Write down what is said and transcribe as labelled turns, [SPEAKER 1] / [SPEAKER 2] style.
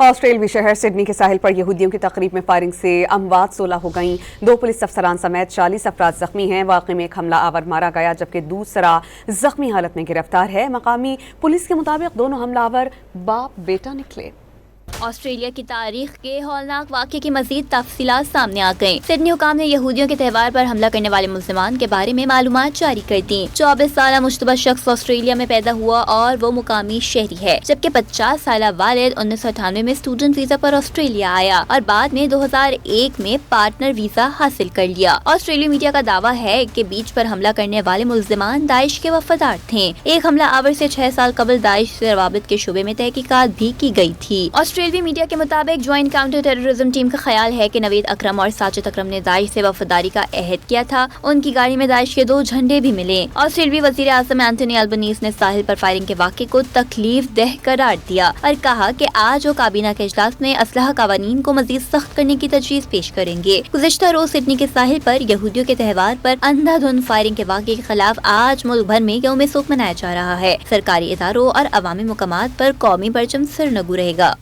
[SPEAKER 1] آسٹریلوی شہر سڈنی کے ساحل پر یہودیوں کی تقریب میں فائرنگ سے اموات 16 ہو گئیں۔ 2 پولیس افسران سمیت 40 افراد زخمی ہیں۔ واقعے میں ایک حملہ آور مارا گیا جبکہ دوسرا زخمی حالت میں گرفتار ہے۔ مقامی پولیس کے مطابق دونوں حملہ آور باپ بیٹا نکلے۔
[SPEAKER 2] آسٹریلیا کی تاریخ کے ہولناک واقعے کی مزید تفصیلات سامنے آ گئیں۔ سڈنی حکام نے یہودیوں کے تہوار پر حملہ کرنے والے ملزمان کے بارے میں معلومات جاری کر دیں۔ 24 سالہ مشتبہ شخص آسٹریلیا میں پیدا ہوا اور وہ مقامی شہری ہے، جبکہ 50 سالہ والد 1998 میں اسٹوڈنٹ ویزا پر آسٹریلیا آیا اور بعد میں 2001 میں پارٹنر ویزا حاصل کر لیا۔ آسٹریلوی میڈیا کا دعویٰ ہے کہ بیچ پر حملہ کرنے والے ملزمان داعش کے وفادار تھے۔ ایک حملہ آور سے 6 سال قبل داعش سے روابط کے شعبے میں تحقیقات بھی کی گئی تھی۔ آسٹریلوی میڈیا کے مطابق جوائنٹ کاؤنٹر ٹیررزم ٹیم کا خیال ہے کہ نوید اکرم اور ساجد اکرم نے داعش سے وفاداری کا عہد کیا تھا۔ ان کی گاڑی میں داعش کے 2 جھنڈے بھی ملے۔ آسٹریلوی وزیر اعظم اینتھونی البنیز نے ساحل پر فائرنگ کے واقعے کو تکلیف دہ قرار دیا اور کہا کہ آج وہ کابینہ کے اجلاس میں اسلحہ قوانین کو مزید سخت کرنے کی تجویز پیش کریں گے۔ گزشتہ روز سڈنی کے ساحل پر یہودیوں کے تہوار پر اندھا دھند فائرنگ کے واقعے کے خلاف آج ملک بھر میں یوم سوگ منایا جا رہا ہے۔ سرکاری اداروں اور عوامی مقامات پر قومی پرچم سرنگو رہے گا۔